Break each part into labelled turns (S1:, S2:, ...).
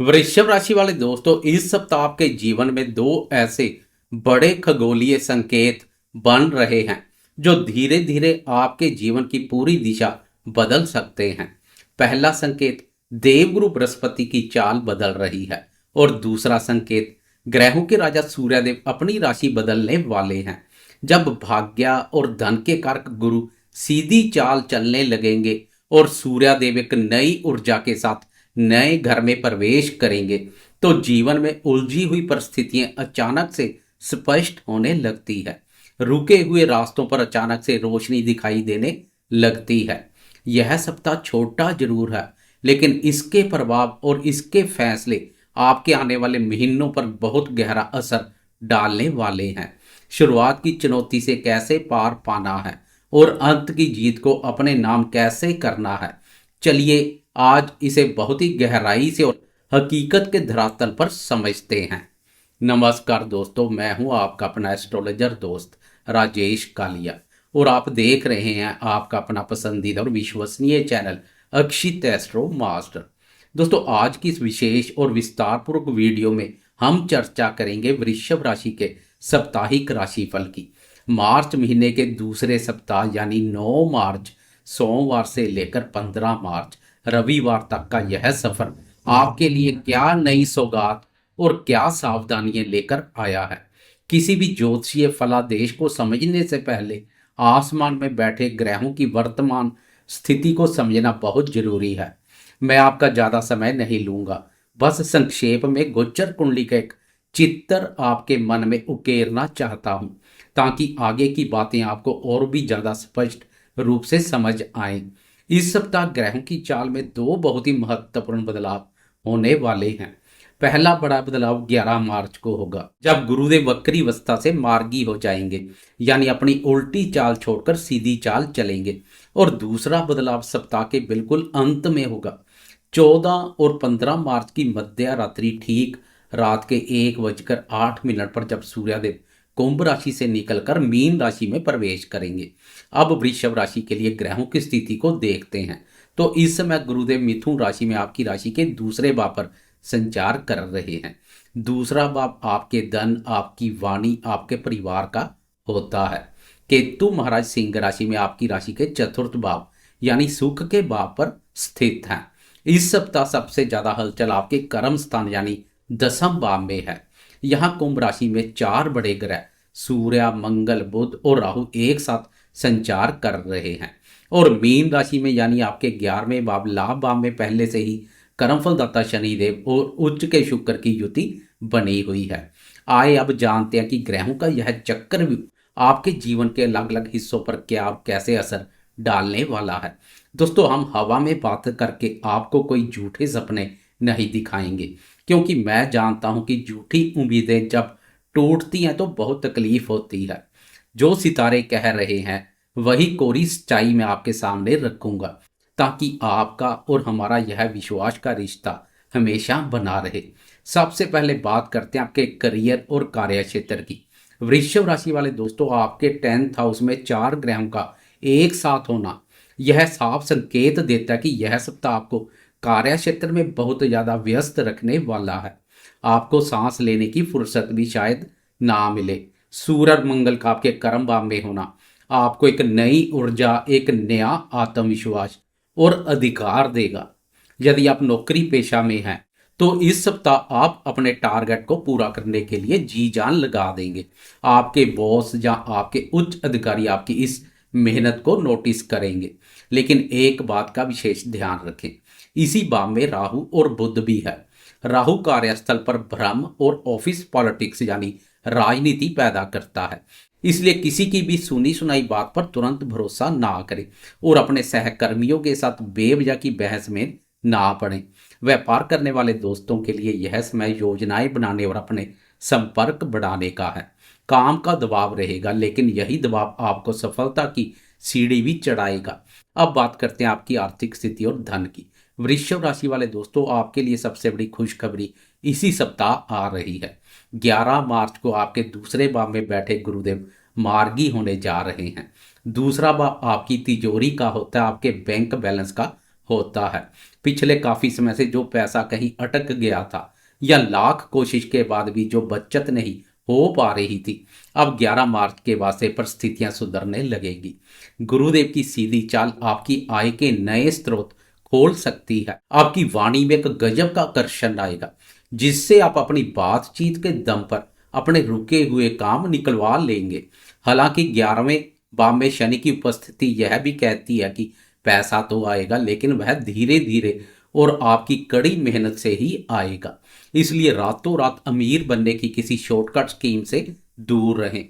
S1: वृषभ राशि वाले दोस्तों, इस सप्ताह आपके जीवन में दो ऐसे बड़े खगोलीय संकेत बन रहे हैं जो धीरे धीरे आपके जीवन की पूरी दिशा बदल सकते हैं। पहला संकेत, देवगुरु बृहस्पति की चाल बदल रही है। और दूसरा संकेत, ग्रहों के राजा सूर्यदेव अपनी राशि बदलने वाले हैं। जब भाग्य और धन के कारक गुरु सीधी चाल चलने लगेंगे और सूर्यदेव एक नई ऊर्जा के साथ नए घर में प्रवेश करेंगे, तो जीवन में उलझी हुई परिस्थितियां अचानक से स्पष्ट होने लगती है। रुके हुए रास्तों पर अचानक से रोशनी दिखाई देने लगती है। यह सप्ताह छोटा जरूर है, लेकिन इसके प्रभाव और इसके फैसले आपके आने वाले महीनों पर बहुत गहरा असर डालने वाले हैं। शुरुआत की चुनौती से कैसे पार पाना है और अंत की जीत को अपने नाम कैसे करना है, चलिए आज इसे बहुत ही गहराई से और हकीकत के धरातल पर समझते हैं। नमस्कार दोस्तों, मैं हूं आपका अपना एस्ट्रोलॉजर दोस्त राजेश कालिया और आप देख रहे हैं आपका अपना पसंदीदा और विश्वसनीय चैनल अक्षित एस्ट्रो मास्टर। दोस्तों, आज की इस विशेष और विस्तार पूर्वक वीडियो में हम चर्चा करेंगे वृषभ राशि के साप्ताहिक राशिफल की। मार्च महीने के दूसरे सप्ताह यानी 9 मार्च सोमवार से लेकर 15 मार्च रविवार तक का यह सफर आपके लिए क्या नई सौगात और क्या सावधानियां लेकर आया है। किसी भी ज्योतिषीय फलादेश को समझने से पहले आसमान में बैठे ग्रहों की वर्तमान स्थिति को समझना बहुत जरूरी है। मैं आपका ज्यादा समय नहीं लूंगा, बस संक्षेप में गोचर कुंडली का एक चित्र आपके मन में उकेरना चाहता हूं, ताकि आगे की बातें आपको और भी ज्यादा स्पष्ट रूप से समझ आए। इस सप्ताह ग्रहों की चाल में दो बहुत ही महत्वपूर्ण बदलाव होने वाले हैं। पहला बड़ा बदलाव 11 मार्च को होगा, जब गुरुदेव वक्री अवस्था से मार्गी हो जाएंगे, यानी अपनी उल्टी चाल छोड़कर सीधी चाल चलेंगे। और दूसरा बदलाव सप्ताह के बिल्कुल अंत में होगा, 14 और 15 मार्च की मध्य रात्रि ठीक रात के 1:08 पर, जब सूर्यदेव कुंभ राशि से निकलकर मीन राशि में प्रवेश करेंगे। अब वृषभ राशि के लिए ग्रहों की स्थिति को देखते हैं। तो इस समय गुरुदेव मिथुन राशि में आपकी राशि के दूसरे भाव पर संचार कर रहे हैं। दूसरा भाव आपके धन, आपकी वाणी, आपके परिवार का होता है। केतु महाराज सिंह राशि में आपकी राशि के चतुर्थ भाव यानी सुख के भाव पर स्थित हैं। इस सप्ताह सबसे ज्यादा हलचल आपके कर्म स्थान यानी दसम भाव में है। यहाँ कुंभ राशि में चार बड़े ग्रह सूर्य, मंगल, बुध और राहु एक साथ संचार कर रहे हैं। और मीन राशि में यानी आपके 11वें भाव लाभ भाव में पहले से ही कर्मफलदाता शनिदेव और उच्च के शुक्र की युति बनी हुई है। आइए अब जानते हैं कि ग्रहों का यह चक्कर आपके जीवन के अलग अलग हिस्सों पर क्या और कैसे असर डालने वाला है। दोस्तों, हम हवा में बात करके आपको कोई झूठे सपने नहीं दिखाएंगे, क्योंकि मैं जानता हूं कि झूठी उम्मीदें जब टूटती हैं तो बहुत तकलीफ होती है। जो सितारे कह रहे हैं वही कोरी सच्चाई में आपके सामने रखूंगा, ताकि आपका और हमारा यह विश्वास का रिश्ता हमेशा बना रहे। सबसे पहले बात करते हैं आपके करियर और कार्य क्षेत्र की। वृषभ राशि वाले दोस्तों, आपके 10th हाउस में चार ग्रहों का एक साथ होना यह साफ संकेत देता है कि यह सप्ताह आपको कार्य क्षेत्र में बहुत ज्यादा व्यस्त रखने वाला है। आपको सांस लेने की फुर्सत भी शायद ना मिले। सूर्य और मंगल का आपके कर्म भाव में होना आपको एक नई ऊर्जा, एक नया आत्मविश्वास और अधिकार देगा। यदि आप नौकरी पेशा में हैं तो इस सप्ताह आप अपने टारगेट को पूरा करने के लिए जी जान लगा देंगे। आपके बॉस या आपके उच्च अधिकारी आपकी इस मेहनत को नोटिस करेंगे। लेकिन एक बात का विशेष ध्यान रखें, इसी भाव में राहु और बुध भी है। राहु कार्यस्थल पर भ्रम और ऑफिस पॉलिटिक्स यानी राजनीति पैदा करता है। इसलिए किसी की भी सुनी सुनाई बात पर तुरंत भरोसा ना करें और अपने सहकर्मियों के साथ बेवजह की बहस में ना पड़ें। व्यापार करने वाले दोस्तों के लिए यह समय योजनाएं बनाने और अपने संपर्क बढ़ाने का है। काम का दबाव रहेगा, लेकिन यही दबाव आपको सफलता की सीढ़ी भी चढ़ाएगा। अब बात करते हैं आपकी आर्थिक स्थिति और धन की। वृषभ राशि वाले दोस्तों, आपके लिए सबसे बड़ी खुशखबरी इसी सप्ताह आ रही है। 11 मार्च को आपके दूसरे भाव में बैठे गुरुदेव मार्गी होने जा रहे हैं। दूसरा भाव आपकी तिजोरी का होता है, आपके बैंक बैलेंस का होता है। पिछले काफी समय से जो पैसा कहीं अटक गया था या लाख कोशिश के बाद भी जो बचत नहीं हो पा रही थी, अब 11 मार्च के बाद से परिस्थितियां सुधरने लगेगी। गुरुदेव की सीधी चाल आपकी आय के नए स्रोत खोल सकती है। आपकी वाणी में एक गजब का आकर्षण आएगा, जिससे आप अपनी बातचीत के दम पर अपने रुके हुए काम निकलवा लेंगे। हालांकि 11वें भाव में शनि की उपस्थिति यह भी कहती है कि पैसा तो आएगा, लेकिन वह धीरे धीरे और आपकी कड़ी मेहनत से ही आएगा। इसलिए रातों रात अमीर बनने की किसी शॉर्टकट स्कीम से दूर रहें।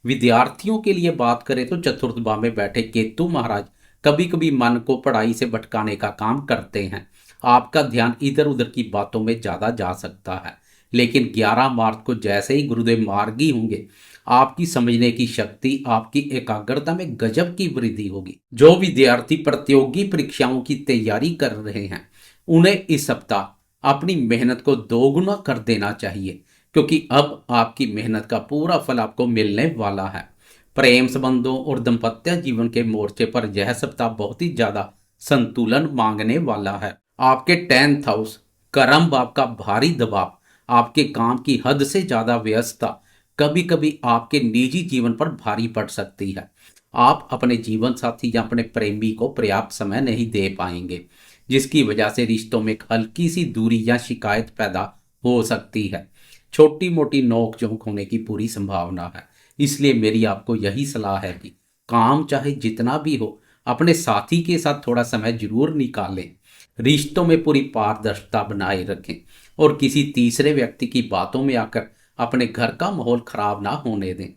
S1: विद्यार्थियों के लिए बात करें तो चतुर्थ भाव में बैठे केतु महाराज कभी कभी मन को पढ़ाई से भटकाने का काम करते हैं। आपका ध्यान इधर उधर की बातों में ज्यादा जा सकता है, लेकिन 11 मार्च को जैसे ही गुरुदेव मार्गी होंगे, आपकी समझने की शक्ति, आपकी एकाग्रता में गजब की वृद्धि होगी। जो विद्यार्थी प्रतियोगी परीक्षाओं की तैयारी कर रहे हैं, उन्हें इस सप्ताह अपनी मेहनत को दोगुना कर देना चाहिए, क्योंकि अब आपकी मेहनत का पूरा फल आपको मिलने वाला है। प्रेम संबंधों और दाम्पत्य जीवन के मोर्चे पर यह सप्ताह बहुत ही ज्यादा संतुलन मांगने वाला है। आपके 10th हाउस कर्म भाव का भारी दबाव, आपके काम की हद से ज्यादा व्यस्तता कभी कभी आपके निजी जीवन पर भारी पड़ सकती है। आप अपने जीवन साथी या अपने प्रेमी को पर्याप्त समय नहीं दे पाएंगे, जिसकी वजह से रिश्तों में एक हल्की सी दूरी या शिकायत पैदा हो सकती है। छोटी मोटी नोक झोंक होने की पूरी संभावना है। इसलिए मेरी आपको यही सलाह है कि काम चाहे जितना भी हो, अपने साथी के साथ थोड़ा समय जरूर निकालें। रिश्तों में पूरी पारदर्शिता बनाए रखें और किसी तीसरे व्यक्ति की बातों में आकर अपने घर का माहौल खराब ना होने दें।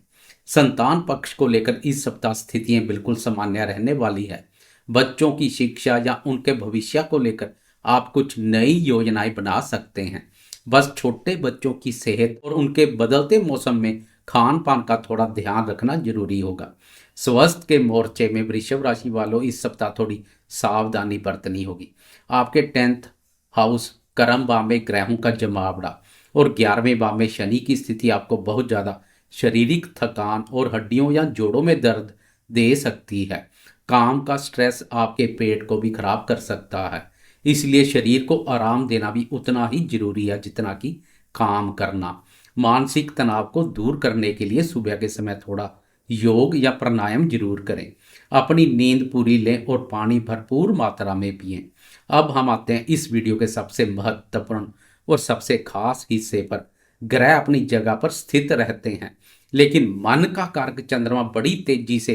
S1: संतान पक्ष को लेकर इस सप्ताह स्थितियां बिल्कुल सामान्य रहने वाली है। बच्चों की शिक्षा या उनके भविष्य को लेकर आप कुछ नई योजनाएं बना सकते हैं। बस छोटे बच्चों की सेहत और उनके बदलते मौसम में खान पान का थोड़ा ध्यान रखना जरूरी होगा। स्वास्थ्य के मोर्चे में वृषभ राशि वालों इस सप्ताह थोड़ी सावधानी बरतनी होगी। आपके 10th हाउस कर्म भाव में ग्रहों का जमावड़ा और 11वें भाव में शनि की स्थिति आपको बहुत ज्यादा शारीरिक थकान और हड्डियों या जोड़ों में दर्द दे सकती है। काम का स्ट्रेस आपके पेट को भी खराब कर सकता है, इसलिए शरीर को आराम देना भी उतना ही जरूरी है जितना कि काम करना। मानसिक तनाव को दूर करने के लिए सुबह के समय थोड़ा योग या प्राणायाम जरूर करें। अपनी नींद पूरी लें और पानी भरपूर मात्रा में पिएं। अब हम आते हैं इस वीडियो के सबसे महत्वपूर्ण और सबसे खास हिस्से पर। ग्रह अपनी जगह पर स्थित रहते हैं, लेकिन मन का कारक चंद्रमा बड़ी तेजी से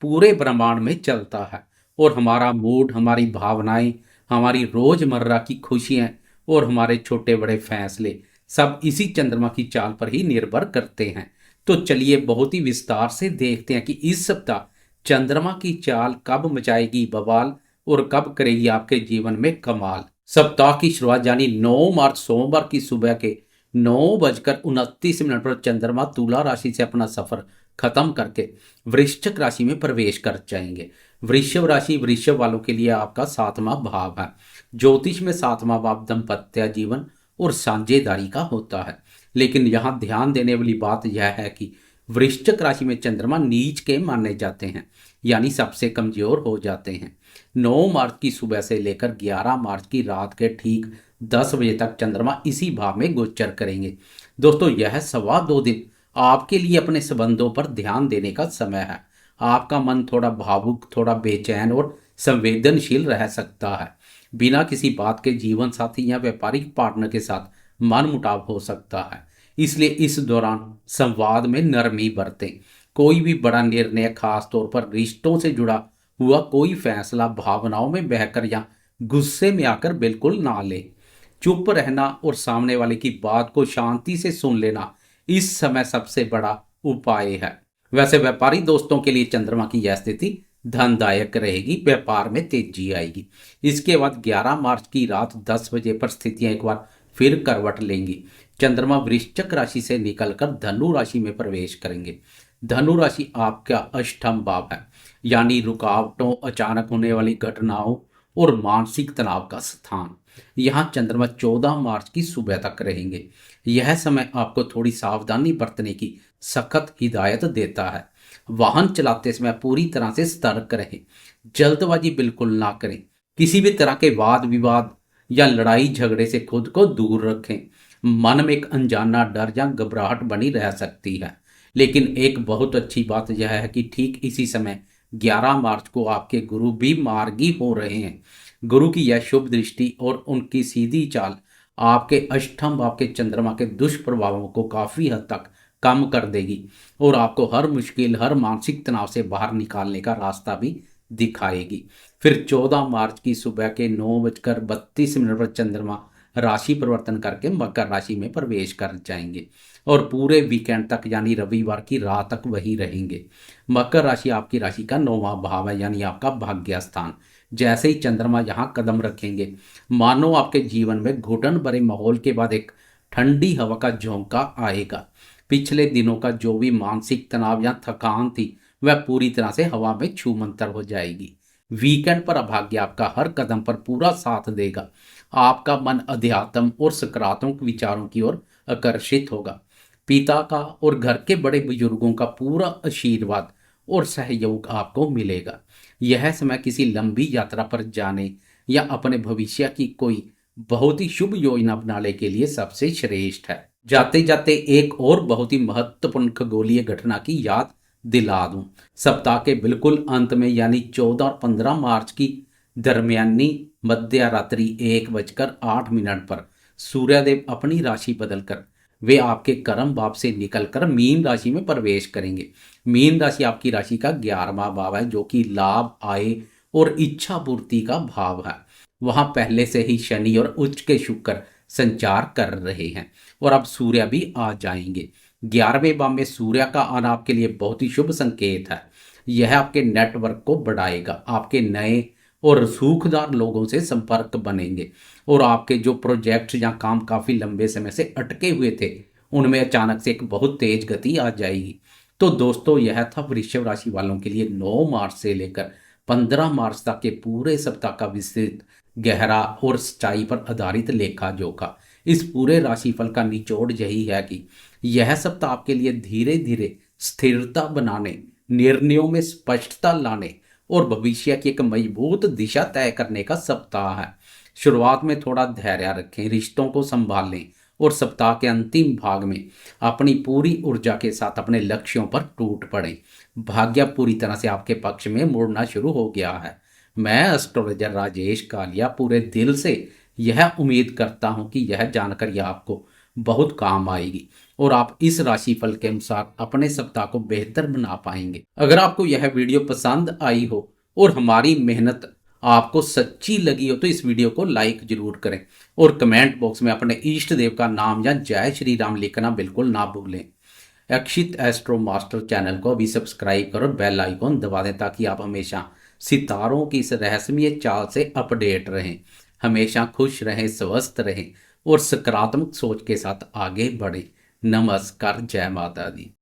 S1: पूरे ब्रह्मांड में चलता है और हमारा मूड, हमारी भावनाएं, हमारी रोजमर्रा की खुशियां और हमारे छोटे बड़े फैसले सब इसी चंद्रमा की चाल पर ही निर्भर करते हैं। तो चलिए बहुत ही विस्तार से देखते हैं कि इस सप्ताह चंद्रमा की चाल कब मचाएगी बवाल और कब करेगी आपके जीवन में कमाल। सप्ताह की शुरुआत यानी 9 मार्च सोमवार की सुबह के 9:29 पर चंद्रमा तुला राशि से अपना सफर खत्म करके वृश्चिक राशि में प्रवेश कर जाएंगे। वृषभ राशि वृषभ वालों के लिए आपका 7वां भाव है। ज्योतिष में 7वां भाव दाम्पत्य जीवन और साझेदारी का होता है, लेकिन यहाँ ध्यान देने वाली बात यह है कि वृश्चिक राशि में चंद्रमा नीच के माने जाते हैं, यानी सबसे कमजोर हो जाते हैं। 9 मार्च की सुबह से लेकर 11 मार्च की रात के ठीक 10 बजे तक चंद्रमा इसी भाव में गोचर करेंगे। दोस्तों, यह 2.25 दिन आपके लिए अपने संबंधों पर ध्यान देने का समय है। आपका मन थोड़ा भावुक, थोड़ा बेचैन और संवेदनशील रह सकता है। बिना किसी बात के जीवन साथी या व्यापारिक पार्टनर के साथ मनमुटाव हो सकता है, इसलिए इस दौरान संवाद में नरमी बरतें। कोई भी बड़ा निर्णय, खास तौर पर रिश्तों से जुड़ा हुआ कोई फैसला भावनाओं में बहकर या गुस्से में आकर बिल्कुल ना ले। चुप रहना और सामने वाले की बात को शांति से सुन लेना इस समय सबसे बड़ा उपाय है। वैसे व्यापारी दोस्तों के लिए चंद्रमा की यह स्थिति धनदायक रहेगी, व्यापार में तेजी आएगी। इसके बाद 11 मार्च की रात 10 बजे पर स्थितियां एक बार फिर करवट लेंगी। चंद्रमा वृश्चिक राशि से निकलकर धनु राशि में प्रवेश करेंगे। धनु राशि आपका अष्टम भाव है, यानी रुकावटों, अचानक होने वाली घटनाओं और मानसिक तनाव का स्थान। यहाँ चंद्रमा 14 मार्च की सुबह तक रहेंगे। यह समय आपको थोड़ी सावधानी बरतने की सख्त हिदायत देता है। वाहन चलाते समय पूरी तरह से सतर्क रहें, जल्दबाजी बिल्कुल ना करें। किसी भी तरह के वाद विवाद या लड़ाई झगड़े से खुद को दूर रखें। मन में एक अनजाना डर या घबराहट बनी रह सकती है, लेकिन एक बहुत अच्छी बात यह है कि ठीक इसी समय 11 मार्च को आपके गुरु भी मार्गी हो रहे हैं। गुरु की यह शुभ दृष्टि और उनकी सीधी चाल आपके अष्टम भाव के चंद्रमा के दुष्प्रभावों को काफी हद तक कम कर देगी और आपको हर मुश्किल, हर मानसिक तनाव से बाहर निकालने का रास्ता भी दिखाएगी। फिर 14 मार्च की सुबह के 9:32 पर चंद्रमा राशि परिवर्तन करके मकर राशि में प्रवेश कर जाएंगे और पूरे वीकेंड तक यानी रविवार की रात तक वही रहेंगे। मकर राशि आपकी राशि का 9वां भाव है, यानी आपका भाग्य स्थान। जैसे ही चंद्रमा यहाँ कदम रखेंगे, मानो आपके जीवन में घुटन भरे माहौल के बाद एक ठंडी हवा का झोंका आएगा। पिछले दिनों का जो भी मानसिक तनाव या थकान थी, वह पूरी तरह से हवा में छूमंतर हो जाएगी। वीकेंड पर अभाग्य आपका हर कदम पर पूरा साथ देगा। आपका मन अध्यात्म और सकारात्मक विचारों की ओर आकर्षित होगा। पिता का और घर के बड़े बुजुर्गों का पूरा आशीर्वाद और सहयोग आपको मिलेगा। यह समय किसी लंबी यात्रा पर जाने या अपने भविष्य की कोई बहुत ही शुभ योजना बनाने के लिए सबसे श्रेष्ठ है। जाते जाते एक और बहुत ही महत्वपूर्ण खगोलीय घटना की याद दिला दूं। सप्ताह के बिल्कुल अंत में यानी 14 और 15 मार्च की दरमियानी मध्य रात्रि 1:08 पर सूर्यदेव अपनी राशि बदलकर वे आपके कर्म भाव से निकलकर मीन राशि में प्रवेश करेंगे। मीन राशि आपकी राशि का 11वां भाव है, जो कि लाभ, आय और इच्छा पूर्ति का भाव है। वहां पहले से ही शनि और उच्च के शुक्र संचार कर रहे हैं और अब सूर्य भी आ जाएंगे। 11वें भाव में सूर्य का आना आपके लिए बहुत ही शुभ संकेत है। यह आपके नेटवर्क को बढ़ाएगा, आपके नए और सूखदार लोगों से संपर्क बनेंगे और आपके जो प्रोजेक्ट या काम काफी लंबे समय से अटके हुए थे, उनमें अचानक से एक बहुत तेज गति आ जाएगी। तो दोस्तों, यह था वृषभ राशि वालों के लिए 9 मार्च से लेकर 15 मार्च तक के पूरे सप्ताह का विस्तृत, गहरा और सच्चाई पर आधारित लेखा जोखा। इस पूरे राशिफल का निचोड़ यही है कि यह सप्ताह आपके लिए धीरे धीरे स्थिरता बनाने, निर्णयों में स्पष्टता लाने और भविष्य की एक मजबूत दिशा तय करने का सप्ताह है। शुरुआत में थोड़ा धैर्य रखें, रिश्तों को संभालें और सप्ताह के अंतिम भाग में अपनी पूरी ऊर्जा के साथ अपने लक्ष्यों पर टूट पड़ें। भाग्य पूरी तरह से आपके पक्ष में मुड़ना शुरू हो गया है। मैं एस्ट्रोलॉजर राजेश कालिया पूरे दिल से यह उम्मीद करता हूं कि यह जानकारी आपको बहुत काम आएगी और आप इस राशिफल के अनुसार अपने सप्ताह को बेहतर बना पाएंगे। अगर आपको यह वीडियो पसंद आई हो और हमारी मेहनत आपको सच्ची लगी हो तो इस वीडियो को लाइक जरूर करें और कमेंट बॉक्स में अपने इष्ट देव का नाम या जय श्री राम लिखना बिल्कुल ना भूलें। अक्षित एस्ट्रो मास्टर चैनल को अभी सब्सक्राइब करो और बेल आइकॉन दबा दें ताकि आप हमेशा सितारों की इस रहस्यमय चाल से अपडेट रहें। हमेशा खुश रहें, स्वस्थ रहें और सकारात्मक सोच के साथ आगे बढ़ें। नमस्कार, जय माता दी।